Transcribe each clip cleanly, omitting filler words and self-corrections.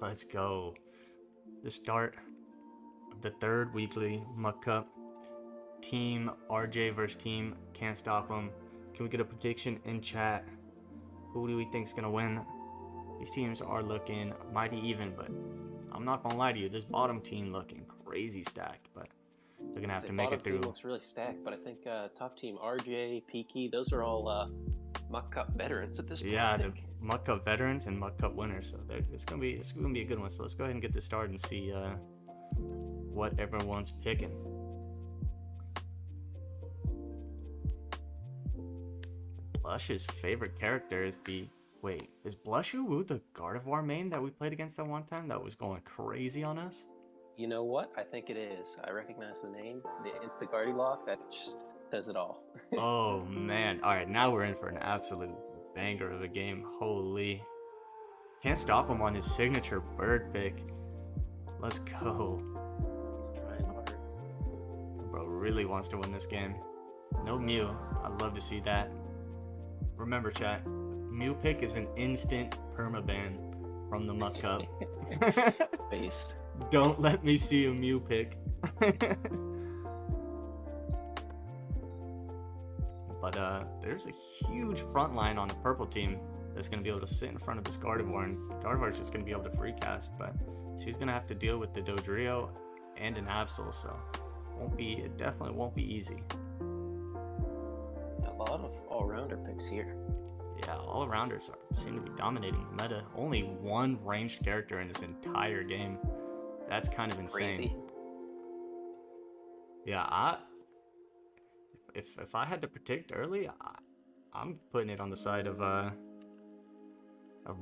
Let's go. The start of the third weekly Muck Cup. Team RJ versus Team Can't Stop 'em. Can we get a prediction in chat? Who do we think's gonna win? These teams are looking mighty even, but I'm not gonna lie to you, this bottom team looking crazy stacked, but they're gonna have to make it through. Bottom team looks really stacked, but I think top team RJ, Peaky, those are all Muck Cup veterans at this point. Yeah, the Muck Cup veterans and Muck Cup winners, so it's gonna be a good one. So let's go ahead and get this started and see what everyone's picking. Blush's favorite character is the... Wait, is Blush Uwu the Gardevoir main that we played against that one time that was going crazy on us? You know what? I think it is. I recognize the name. The Insta-Guardy lock, that just says it all. Oh, man. Alright, now we're in for an absolute banger of a game. Holy. Can't stop him on his signature bird pick. Let's go. He's trying hard. Bro really wants to win this game. No Mew. I'd love to see that. Remember, chat, Mew pick is an instant permaban from the Muck Cup. Based. Don't let me see a Mew pick. But there's a huge front line on the purple team that's going to be able to sit in front of this Gardevoir, and Gardevoir's just going to be able to free cast, but she's going to have to deal with the Dodrio and an Absol, so it definitely won't be easy. A lot of all-rounder picks here. Yeah, all-rounders seem to be dominating the meta. Only one ranged character in this entire game. That's kind of insane. Crazy. Yeah, if I had to predict early, I'm putting it on the side of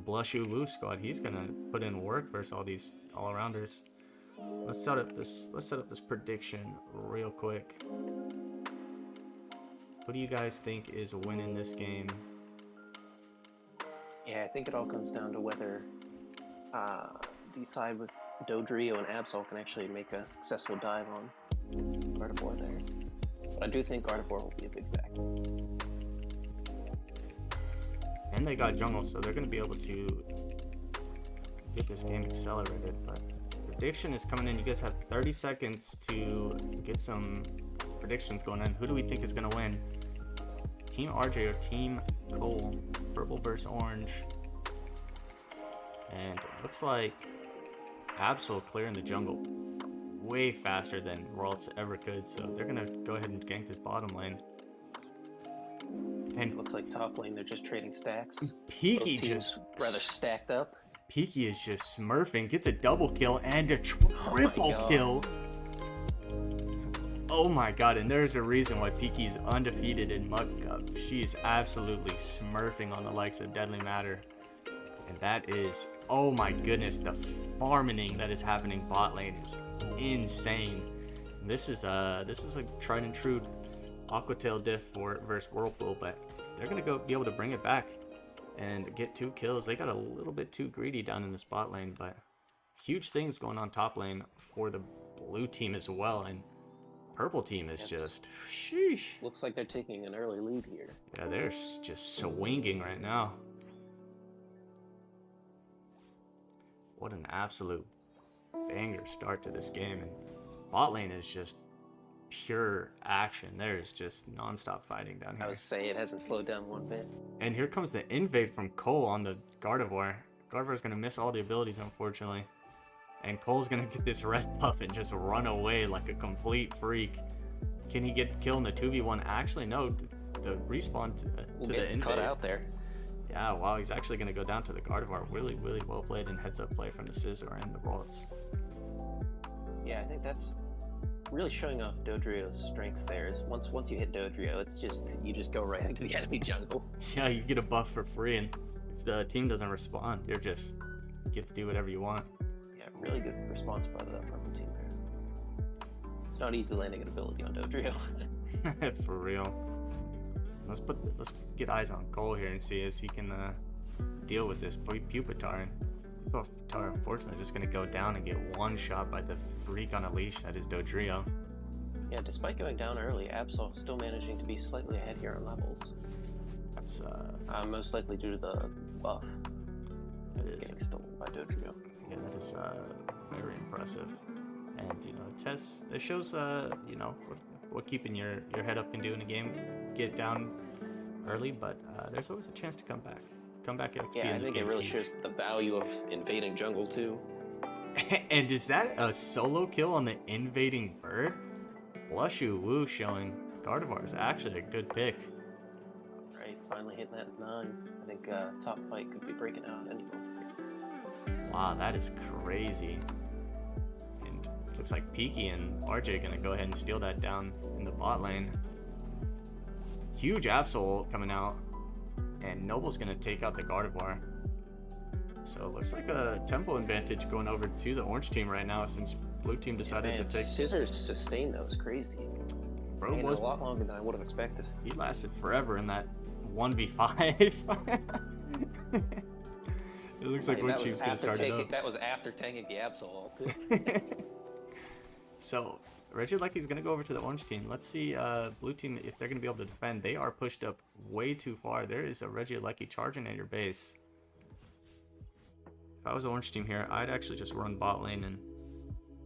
Blush Uwu squad. He's gonna put in work versus all these all-arounders. Let's set up this prediction real quick. Who do you guys think is winning this game? Yeah, I think it all comes down to whether the side with Dodrio and Absol can actually make a successful dive on Gardevoir there. But I do think Gardevoir will be a big factor. And they got jungle, so they're going to be able to get this game accelerated. But prediction is coming in. You guys have 30 seconds to get some predictions going on. Who do we think is going to win? Team RJ or Team Cole? Purple versus orange. And it looks like Absol clearing the jungle way faster than Ralts ever could, so they're gonna go ahead and gank this bottom lane. And it looks like top lane they're just trading stacks. Peaky just rather stacked up. Peaky is just smurfing, gets a double kill and a triple kill. Oh my god, and there's a reason why Peaky is undefeated in Muck Cup. She is absolutely smurfing on the likes of Deadly Matter. And that is, oh my goodness, the farming that is happening bot lane is insane. This is a tried and true Aquatail diff versus Whirlpool, but they're gonna be able to bring it back and get 2 kills. They got a little bit too greedy down in the spot lane, but huge things going on top lane for the blue team as well, and purple team is just sheesh. Looks like they're taking an early lead here. Yeah, they're just swinging right now. What an absolute banger start to this game, and bot lane is just pure action. There's just non-stop fighting down here. I would say it hasn't slowed down one bit. And here comes the invade from Cole on the Gardevoir. Gardevoir's gonna miss all the abilities, unfortunately, and Cole's gonna get this red buff and just run away like a complete freak. Can he get killed in the 2v1? Actually, no. The respawn to the invade. Caught out there. Yeah, wow, he's actually going to go down to the Gardevoir. Really, really well played, and heads up play from the Scizor and the Ralts. Yeah, I think that's really showing off Dodrio's strengths there. Is once you hit Dodrio, it's just you just go right into the enemy jungle. Yeah, you get a buff for free, and if the team doesn't respond, you get to do whatever you want. Yeah, really good response by the purple team there. It's not easy landing an ability on Dodrio. For real. Let's get eyes on Cole here and see as he can deal with this Pupitar. Pupitar, unfortunately, just going to go down and get one shot by the freak on a leash that is Dodrio. Yeah, despite going down early, Absol still managing to be slightly ahead here on levels. That's most likely due to the buff. That is getting stolen by Dodrio. Yeah, that is very impressive, and it shows what keeping your head up can do in a game. Get down early, but there's always a chance to come back. Yeah, I think it really shows the value of invading jungle too. And is that a solo kill on the invading bird? Blush you, woo, showing Gardevoir is actually a good pick. Right, finally hitting that 9. I think top fight could be breaking out at any moment. Wow, that is crazy. And looks like Peaky and RJ gonna go ahead and steal that down in the bot lane. Huge Absol coming out, and Noble's gonna take out the Gardevoir. So it looks like a tempo advantage going over to the orange team right now, since blue team decided to take. Scissors sustain that was crazy. Bro was a lot longer than I would have expected. He lasted forever in that 1v5. It looks like blue team's gonna start it up. That was after tanking the Absol too. So Regielekki's gonna go over to the orange team. Let's see blue team if they're gonna be able to defend. They are pushed up way too far. There is a Regielekki charging at your base. If I was the orange team here, I'd actually just run bot lane and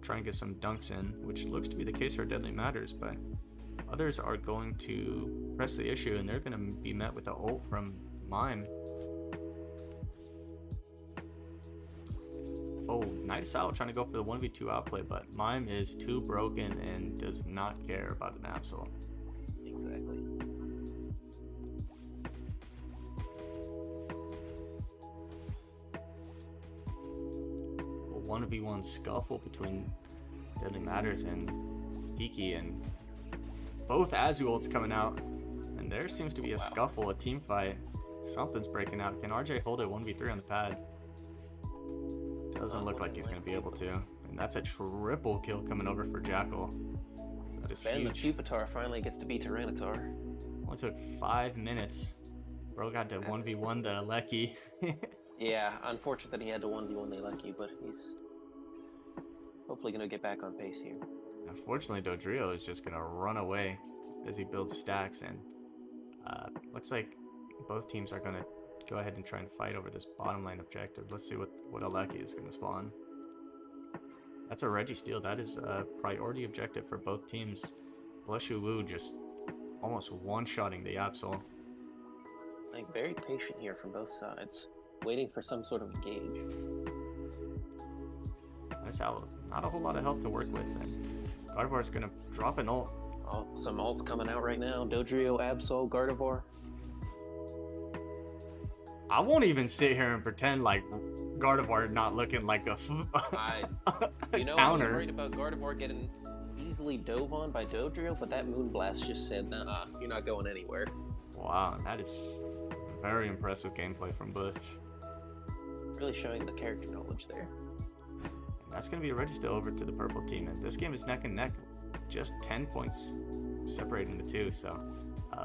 try and get some dunks in, which looks to be the case for Deadly Matters, but others are going to press the issue, and they're going to be met with an ult from Mime. Oh, Night Owl trying to go for the 1v2 outplay, but Mime is too broken and does not care about an Absol. Exactly. A 1v1 scuffle between Deadly Matters and Peaky, and both Azu ults coming out, and there seems to be a scuffle, a team fight. Something's breaking out. Can RJ hold it 1v3 on the pad? Doesn't look like he's going to be able to. And that's a triple kill coming over for Jackal. That is huge. The Pupitar finally gets to beat Tyranitar. Only took 5 minutes. Bro got to 1v1 the Lecky. Yeah, unfortunate that he had to 1v1 the Lecky, but he's hopefully going to get back on pace here. Unfortunately, Dodrio is just going to run away as he builds stacks, and looks like both teams are going to go ahead and try and fight over this bottom lane objective. Let's see what Aleki is going to spawn. That's a Reggie steal. That is a priority objective for both teams. Blushu Wu just almost one-shotting the Absol. Like, very patient here from both sides, waiting for some sort of engage. Nice Owl. Not a whole lot of help to work with, and Gardevoir's going to drop an ult. Oh, some ults coming out right now. Dodrio, Absol, Gardevoir. I won't even sit here and pretend like Gardevoir not looking like a counter. I was worried about Gardevoir getting easily dove on by Dodrio, but that Moonblast just said, nah, you're not going anywhere. Wow, that is very impressive gameplay from Bush. Really showing the character knowledge there. And that's going to be a register over to the purple team, and this game is neck and neck, just 10 points separating the two. So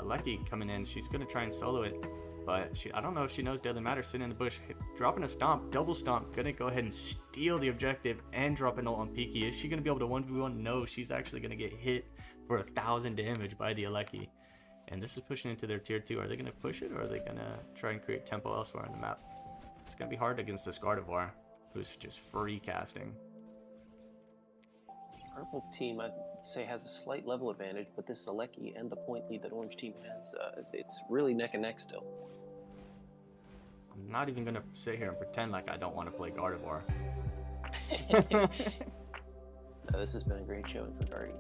Lecky coming in, she's going to try and solo it. But I don't know if she knows Deadly Matter sitting in the bush, dropping a stomp, double stomp, gonna go ahead and steal the objective and drop an ult on Peaky. Is she gonna be able to 1v1? No, she's actually gonna get hit for 1,000 damage by the Aleki. And this is pushing into their tier 2. Are they gonna push it, or are they gonna try and create tempo elsewhere on the map? It's gonna be hard against this Gardevoir, who's just free casting. Purple team, I'd say, has a slight level advantage, but this Aleki and the point lead that orange team has, it's really neck and neck still. I'm not even gonna sit here and pretend like I don't want to play Gardevoir. No, this has been a great showing for Guardy.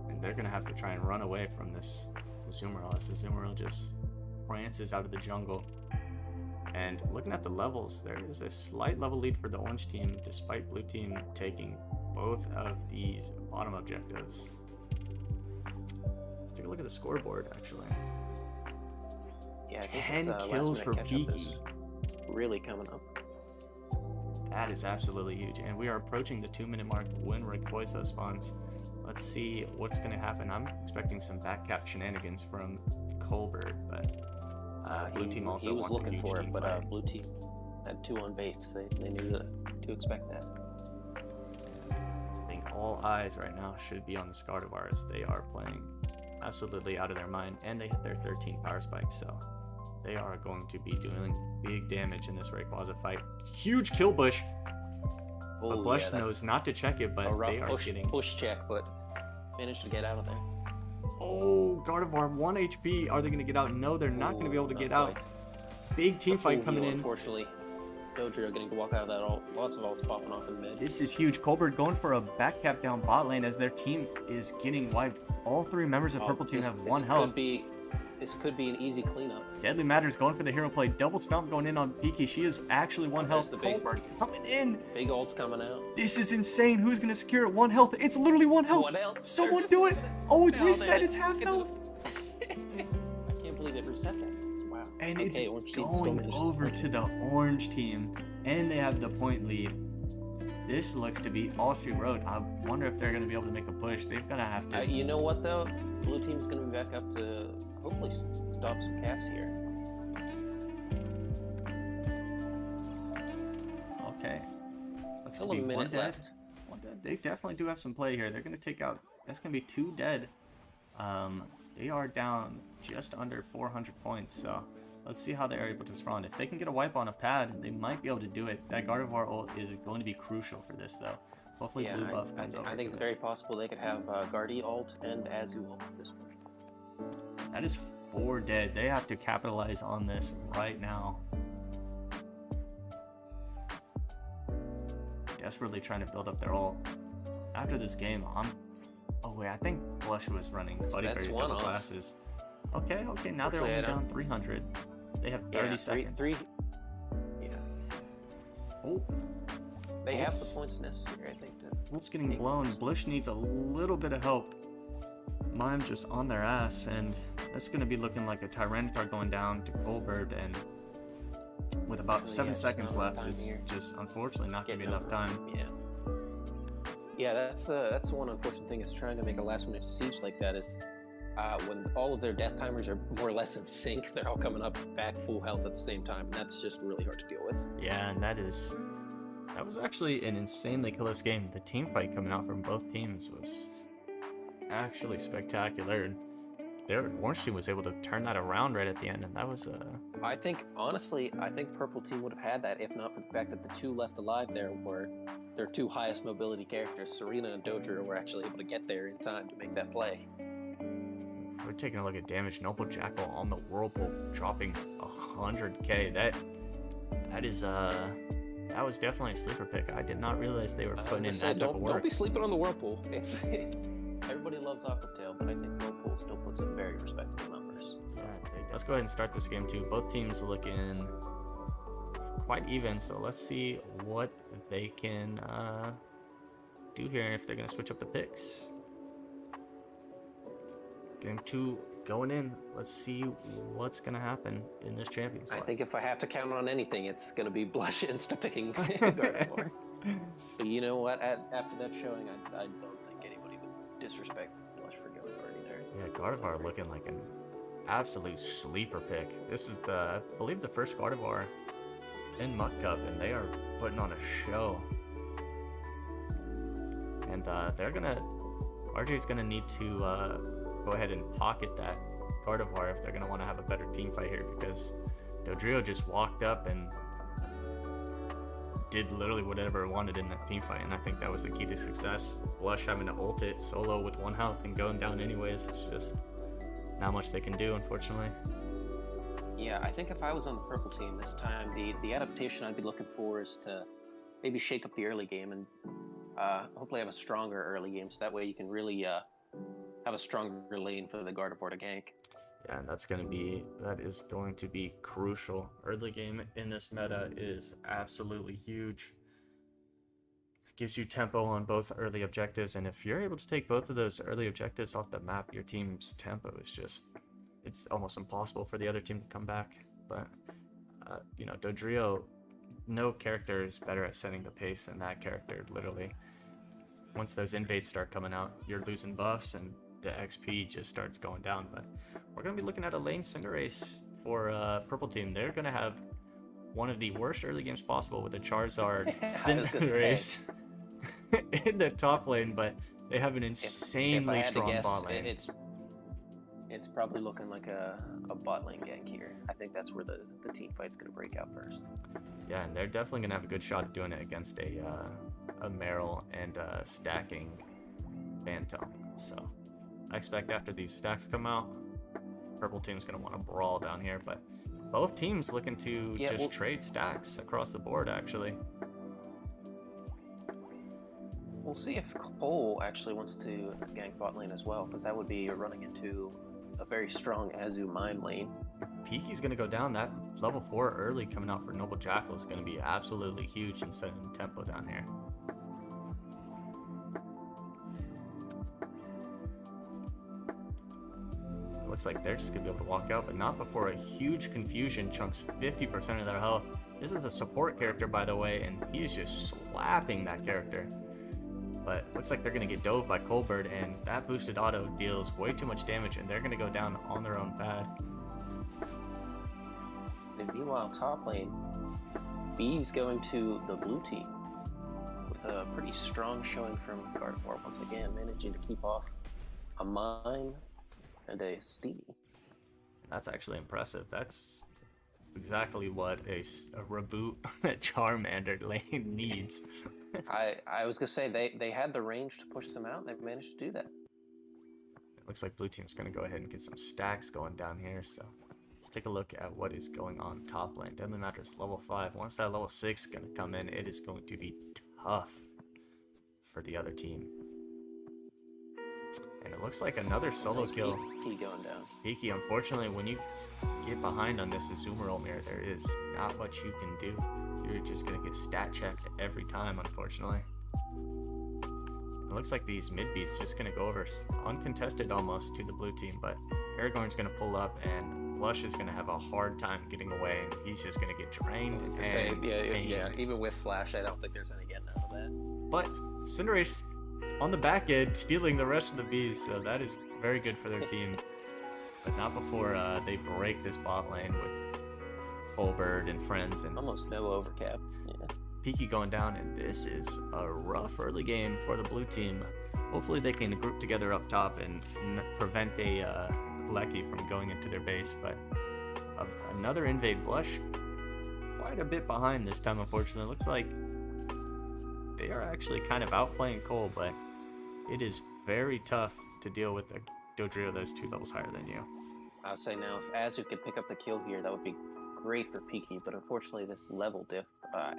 And they're gonna have to try and run away from this Azumarill. This Azumarill just prances out of the jungle. And looking at the levels, there is a slight level lead for the orange team, despite blue team taking both of these bottom objectives. Let's take a look at the scoreboard, actually. Yeah, I think 10 kills for Peaky. Really coming up. That is absolutely huge. And we are approaching the 2-minute mark when Rayquaza spawns. Let's see what's going to happen. I'm expecting some backcap shenanigans from Colbert, but blue team also wants a huge team fight. But blue team had 2 on base. They knew to expect that. I think all eyes right now should be on the Gardevoir. They are playing absolutely out of their mind, and they hit their 13 power spike, so they are going to be doing big damage in this Rayquaza fight. Huge kill bush. But Blush knows not to check it, but they are getting... push check, but managed to get out of there. Oh, Gardevoir, 1 HP. Are they going to get out? No, they're not going to be able to get out. Big team fight coming in. Unfortunately, Dodrio getting to walk out of that. Lots of ults popping off in mid. This is huge. Colbert going for a back cap down bot lane as their team is getting wiped. All 3 members of Purple Team have 1 health. This could be an easy cleanup. Deadly Matters going for the hero play. Double stomp going in on Piki. She is actually 1 health. Colbert coming in. Big ults coming out. This is insane. Who's going to secure it? 1 health. It's literally 1 health. Someone do it. Oh, it's reset. It's half health. I can't believe it reset that. Wow. And it's going over to the orange team. And they have the point lead. This looks to be all she wrote. I wonder if they're going to be able to make a push. They're going to have to. You know what, though? Blue team's going to be back up to hopefully stop some caps here. Okay. Looks Still to be a minute left. 1 dead. They definitely do have some play here. They're going to take out... That's going to be 2 dead. They are down just under 400 points, so... Let's see how they're able to respond. If they can get a wipe on a pad, they might be able to do it. That Gardevoir ult is going to be crucial for this, though. Hopefully blue buff comes over. I think it's very possible they could have Guardy ult and Azu ult this one. That is 4 dead. They have to capitalize on this right now. Desperately trying to build up their ult. After this game, Oh, wait, I think Blush was running Buddy Berry double classes. Okay, now they're only down 300. They have 30 seconds. Yeah. Oh. They have the points necessary, I think, to... Ult's getting blown. Blush needs a little bit of help. Mime just on their ass, and that's going to be looking like a Tyranitar going down to Colbert, and with about 7 seconds left, it's just unfortunately not going to be enough time. Yeah, that's the one unfortunate thing is trying to make a last-minute siege like that is when all of their death timers are more or less in sync, they're all coming up back full health at the same time, and that's just really hard to deal with. Yeah, and that was actually an insanely close game. The team fight coming out from both teams was actually spectacular, and their orange team was able to turn that around right at the end, and that was I think Purple team would have had that if not for the fact that the 2 left alive there were their 2 highest mobility characters. Serena and Dodrio were actually able to get there in time to make that play. We're taking a look at damage. Noble Jackal on the Whirlpool dropping 100k. That was definitely a sleeper pick. I did not realize they were putting in that type of work. Don't be sleeping on the Whirlpool. Everybody loves Aquatail, but I think Whirlpool still puts in very respectable numbers. Let's go ahead and start this game too. Both teams looking quite even, so let's see what they can do here and if they're going to switch up the picks. Game 2 going in. Let's see what's going to happen in this Champions League. I think if I have to count on anything, it's going to be Blush insta-picking Gardevoir. But you know what? After that showing, I don't think anybody would disrespect Blush for going Guardy there. Yeah, Gardevoir looking like an absolute sleeper pick. This is I believe the first Gardevoir in Muck Cup, and they are putting on a show. And RJ's gonna need to go ahead and pocket that Gardevoir if they're gonna want to have a better team fight here, because Dodrio just walked up and did literally whatever it wanted in that team fight, and I think that was the key to success. Blush having to ult it solo with 1 health and going down anyways. It's just not much they can do, unfortunately. Yeah, I think if I was on the purple team this time, the adaptation I'd be looking for is to maybe shake up the early game and hopefully have a stronger early game, so that way you can really have a stronger lane for the Gardevoir to gank. Yeah, and that is going to be crucial. Early game in this meta is absolutely huge. It gives you tempo on both early objectives, and if you're able to take both of those early objectives off the map, your team's tempo is just, it's almost impossible for the other team to come back. But Dodrio, no character is better at setting the pace than that character. Literally, once those invades start coming out, you're losing buffs and the XP just starts going down. But we're going to be looking at a lane Cinderace for purple team. They're going to have one of the worst early games possible with a Charizard Cinderace in the top lane, but they have an insanely strong bot lane. It's probably looking like a bot lane gank here. I think that's where the team fight's going to break out first. Yeah, and they're definitely going to have a good shot at doing it against a Meryl and stacking Phantom. So I expect after these stacks come out, purple team's going to want to brawl down here, but both teams looking to trade stacks across the board, actually. We'll see if Cole actually wants to gank bot lane as well, because that would be running into a very strong Azu mine lane. Peaky's going to go down. That level 4 early coming out for Noble Jackal is going to be absolutely huge in setting tempo down here. Looks like they're just going to be able to walk out, but not before a huge confusion chunks 50% of their health. This is a support character, by the way, and he is just slapping that character. But looks like they're going to get dove by Colbert, and that boosted auto deals way too much damage, and they're going to go down on their own pad. And meanwhile, top lane, B's going to the blue team with a pretty strong showing from Gardevoir once again, managing to keep off a mine and a Stevie. That's actually impressive. That's exactly what a reboot Charmander lane needs. I was gonna say they had the range to push them out. They've managed to do that. It looks like blue team's gonna go ahead and get some stacks going down here. So let's take a look at what is going on top lane. Deadly Mattress level 5. Once that level 6 is gonna come in, it is going to be tough for the other team. And it looks like another solo kill. Peaky going down. Peaky, unfortunately, when you get behind on this Azumarill mirror, there is not much you can do. You're just going to get stat checked every time, unfortunately. It looks like these mid beasts just going to go over uncontested almost to the blue team, but Aragorn's going to pull up and Blush is going to have a hard time getting away, and he's just going to get drained. Yeah, even with Flash, I don't think there's any getting out of that. But Cinderace on the back end, stealing the rest of the bees, so that is very good for their team. But not before they break this bot lane with Colbert and friends. And almost no overcap. Yeah. Peaky going down, and this is a rough early game for the blue team. Hopefully they can group together up top and prevent a Lecky from going into their base. But another invade Blush, quite a bit behind this time, unfortunately. Looks like they are actually kind of outplaying Cole, but it is very tough to deal with a Dodrio that's 2 levels higher than you. I'll say now, if Azu could pick up the kill here, that would be great for Peaky, but unfortunately this level diff,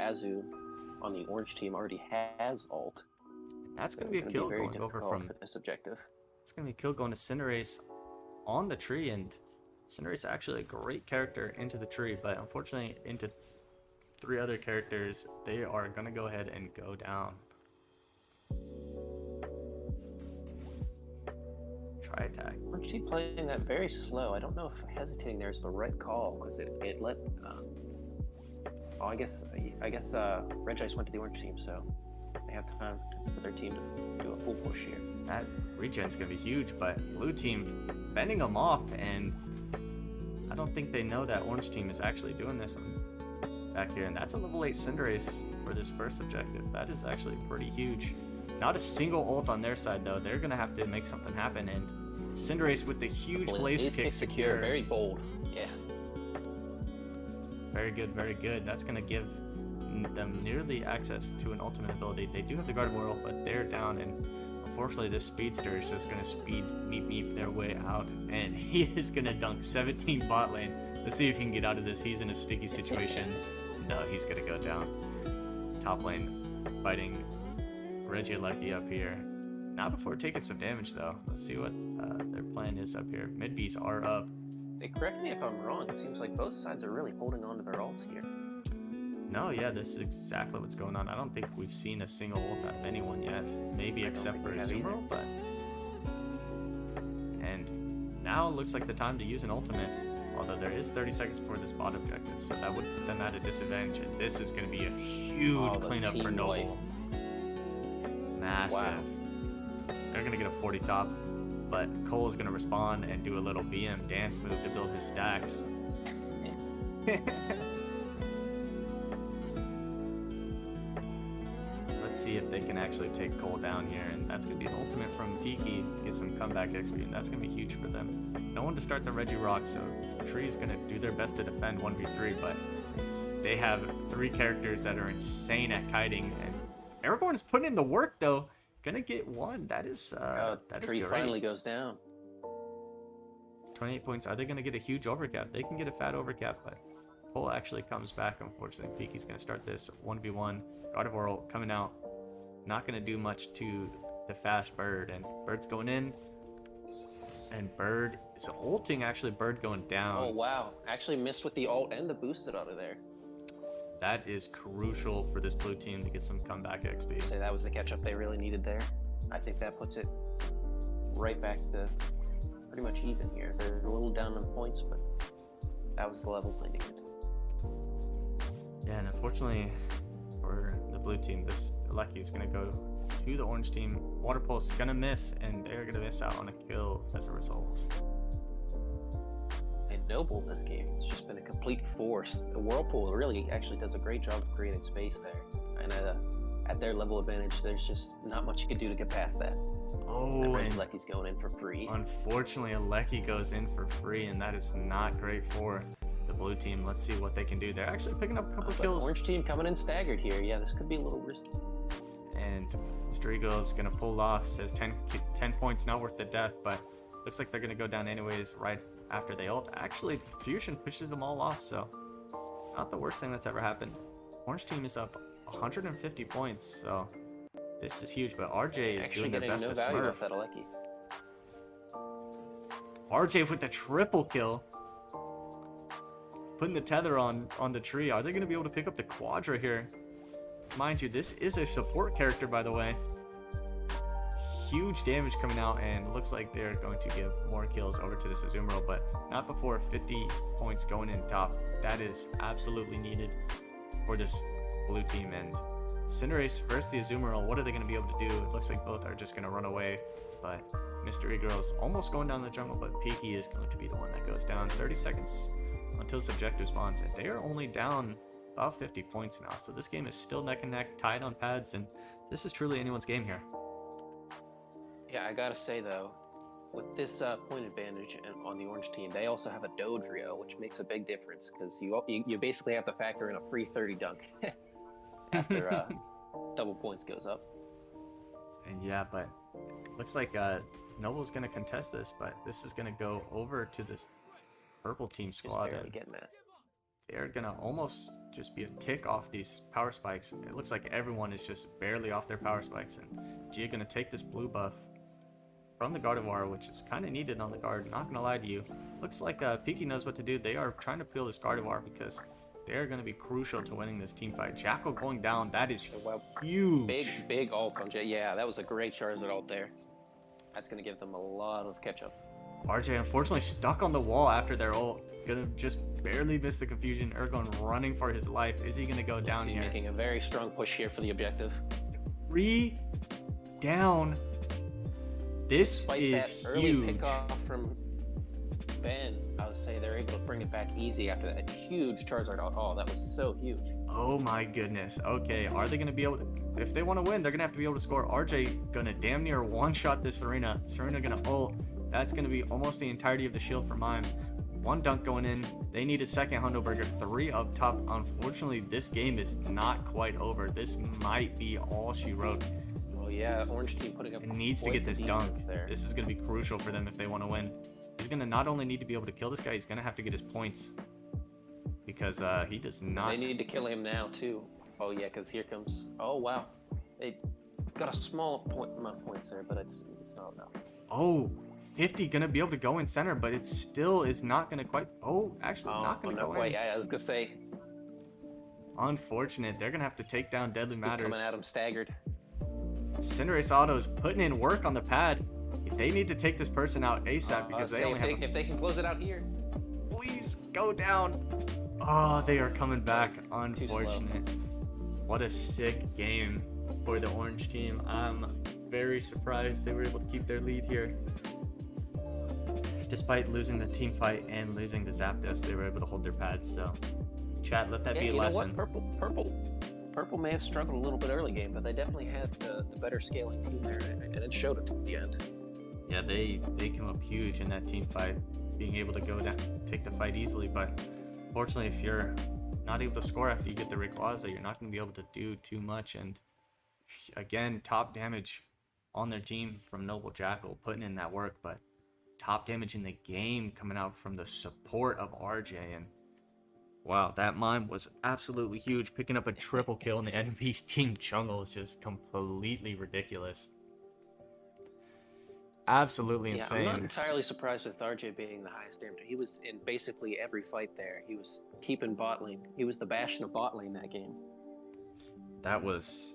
Azu on the orange team already has ult. That's going to be a kill going over from this objective. It's going to be a kill going to Cinderace on the tree, and Cinderace actually a great character into the tree, but unfortunately into 3 other characters, they are going to go ahead and go down. Try attack. Orange team playing that very slow. I don't know if hesitating there is the right call, because it let. Oh, I guess Regice went to the orange team, so they have time for their team to do a full push here. That regen's going to be huge, but blue team bending them off, and I don't think they know that orange team is actually doing this back here, and that's a level 8 Cinderace for this first objective. That is actually pretty huge. Not a single ult on their side, though. They're going to have to make something happen, and Cinderace with the huge blaze kick secure. Very bold. Yeah. Very good, very good. That's going to give them nearly access to an ultimate ability. They do have the Gardevoir ult, but they're down, and unfortunately this Speedster is just going to speed meep their way out, and he is going to dunk 17 bot lane. Let's see if he can get out of this. He's in a sticky situation. No, he's going to go down. Top lane fighting Regieleki up here. Not before taking some damage, though. Let's see what their plan is up here. Mid bees are up. Hey, correct me if I'm wrong. It seems like both sides are really holding on to their ults here. No, yeah, this is exactly what's going on. I don't think we've seen a single ult out of anyone yet. Maybe except for Azumarill, but... And now it looks like the time to use an ultimate. Although there is 30 seconds before the spot objective, so that would put them at a disadvantage. And this is going to be a huge cleanup for Noble. Massive. Wow. They're going to get a 40 top, but Cole is going to respond and do a little BM dance move to build his stacks. Let's Let's see if they can actually take Cole down here, and that's going to be an ultimate from Peaky to get some comeback XP, and that's going to be huge for them. No one to start the Reggie Rock, so Tree's going to do their best to defend 1v3, but they have 3 characters that are insane at kiting, and Aragorn is putting in the work, though. Gonna get 1. That is Tree great. finally goes down. 28 points. Are they going to get a huge overcap? They can get a fat overcap, but Cole actually comes back, unfortunately. Peaky's going to start this 1v1. God of War coming out. Not going to do much to the fast Bird, and Bird's going in. And Bird is ulting, actually. Bird going down. Oh, wow. Actually missed with the ult and the boosted out of there. That is crucial for this blue team to get some comeback XP. I'd say that was the catch-up they really needed there. I think that puts it right back to pretty much even here. They're a little down on points, but that was the levels they needed. Yeah, and unfortunately for the blue team, this Lucky is going to go to the orange team. Water Pulse is going to miss, and they're going to miss out on a kill as a result. And Noble in this game, it's just been a complete force. The Whirlpool really actually does a great job of creating space there. And at their level advantage, there's just not much you can do to get past that. Oh, and Lecky's going in for free. Unfortunately, Alecki goes in for free, and that is not great for the blue team. Let's see what they can do. They're actually picking up a couple kills. Orange team coming in staggered here. Yeah, this could be a little risky. And Mr. Eagle is going to pull off. Says 10 points, not worth the death, but looks like they're going to go down anyways right after they ult. Actually, Fusion pushes them all off, so not the worst thing that's ever happened. Orange team is up 150 points, so this is huge, but RJ is doing their best to smurf. RJ with the triple kill. Putting the tether on the tree. Are they going to be able to pick up the quadra here? Mind you, this is a support character, by the way. Huge damage coming out, and looks like they're going to give more kills over to this Azumarill, but not before 50 points going in top. That is absolutely needed for this blue team. And Cinderace versus the Azumarill, what are they going to be able to do? It looks like both are just going to run away, but Mr. Egro is almost going down the jungle, but Peaky is going to be the one that goes down. 30 seconds until subjective spawns, and they are only down about 50 points now, so this game is still neck and neck, tied on pads, and this is truly anyone's game here. Yeah, I gotta say though, with this point advantage on the orange team, they also have a Dodrio, which makes a big difference, because you basically have to factor in a free 30 dunk after double points goes up. And yeah, but looks like Noble's going to contest this, but this is going to go over to this purple team squad. Just barely getting that. They're going to almost just be a tick off these power spikes. It looks like everyone is just barely off their power spikes, and Gia going to take this blue buff from the Gardevoir, which is kind of needed on the guard, not going to lie to you. Looks like Peaky knows what to do. They are trying to peel this Gardevoir because they're going to be crucial to winning this team fight. Jackal going down, that is huge. Big ult on Jay. Yeah, that was a great Charizard ult there. That's going to give them a lot of catch-up. RJ unfortunately stuck on the wall after their ult. Gonna just barely miss the confusion. Ergon running for his life. Is he gonna go down here? Making a very strong push here for the objective. 3 down. This Despite is that early huge. pick off from Ben, I would say they're able to bring it back easy after that huge Charizard ult. Oh, that was so huge. Oh my goodness. Okay, are they gonna be able to, if they want to win, they're gonna have to be able to score. RJ gonna damn near one-shot this Serena. Serena gonna ult. That's gonna be almost the entirety of the shield for Mime. 1 dunk going in. They need a second Hundo Burger. 3 up top. Unfortunately, this game is not quite over. This might be all she wrote. Oh yeah, orange team putting up. It needs to get this dunk. There. This is going to be crucial for them if they want to win. He's going to not only need to be able to kill this guy, he's going to have to get his points. Because he does not... They need to kill him now, too. Oh yeah, because here comes... Oh wow. They got a small amount of points there, but it's not enough. Oh, 50 gonna be able to go in center, but it still is not gonna quite. Oh, actually, not gonna go in. Yeah, I was gonna say. Unfortunate. They're gonna have to take down Deadly Matters. Coming at him staggered. Cinderace Auto's putting in work on the pad. They need to take this person out ASAP because they only have. If they can close it out here. Please go down. Oh, they are coming back. Unfortunate. What a sick game for the orange team. I'm very surprised they were able to keep their lead here. Despite losing the team fight and losing the Zapdos, they were able to hold their pads. So, chat, let that be a lesson. Purple Purple may have struggled a little bit early game, but they definitely had the better scaling team there, and it showed at the end. Yeah, they come up huge in that team fight, being able to go down, take the fight easily. But fortunately, if you're not able to score after you get the Rayquaza, you're not going to be able to do too much. And again, top damage on their team from Noble Jackal, putting in that work, but top damage in the game coming out from the support of RJ. And wow, that mime was absolutely huge. Picking up a triple kill in the enemy's team jungle is just completely ridiculous. Absolutely insane. I'm not entirely surprised with RJ being the highest damage. He was in basically every fight there. He was keeping bot lane. He was the Bastion of bot lane that game. That was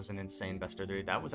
an insane best of 3. That was